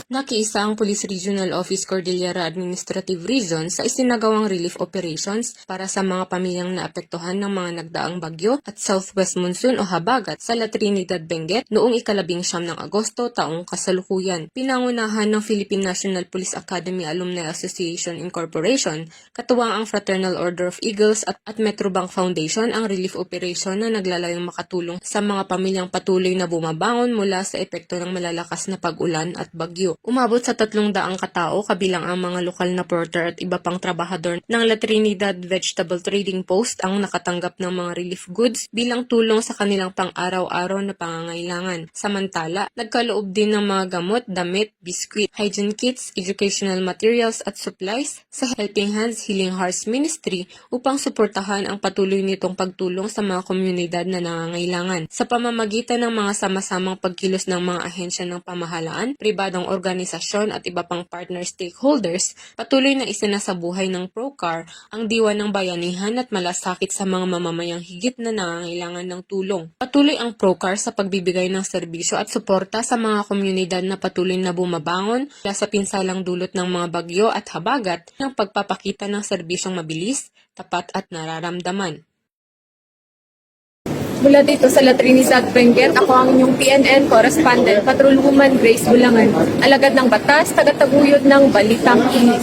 Nakiisa ang Police Regional Office Cordillera Administrative Region sa isinagawang relief operations para sa mga pamilyang naapektuhan ng mga nagdaang bagyo at southwest monsoon o habagat sa La Trinidad, Benguet noong 19 ng Agosto taong kasalukuyan. Pinangunahan ng Philippine National Police Academy Alumni Association Incorporation, katuwang ang Fraternal Order of Eagles at Metrobank Foundation ang relief operation na naglalayong makatulong sa mga pamilyang patuloy na bumabangon mula sa epekto ng malalakas na pag-ulan at bagyo. Umabot sa 300 katao kabilang ang mga lokal na porter at iba pang trabahador ng La Trinidad Vegetable Trading Post ang nakatanggap ng mga relief goods bilang tulong sa kanilang pang-araw-araw na pangangailangan. Samantala, nagkaloob din ng mga gamot, damit, biskwit, hygiene kits, educational materials at supplies sa Helping Hands Healing Hearts Ministry upang suportahan ang patuloy nitong pagtulong sa mga komunidad na nangangailangan. Sa pamamagitan ng mga sama-samang pagkilos ng mga ahensya ng pamahalaan, pribadong organisasyon at iba pang partner stakeholders, patuloy na isinasabuhay ng ProCar ang diwa ng bayanihan at malasakit sa mga mamamayang higit na nangangailangan ng tulong. Patuloy ang ProCar sa pagbibigay ng serbisyo at suporta sa mga komunidad na patuloy na bumabangon mula sa pinsalang dulot ng mga bagyo at habagat ng pagpapakita ng serbisyong mabilis, tapat at nararamdaman. Mula dito sa La Trinidad, Benguet, ako ang inyong PNN correspondent, Patrolwoman Grace Bulangan, alagad ng batas, tagataguyod ng Balitang Inis.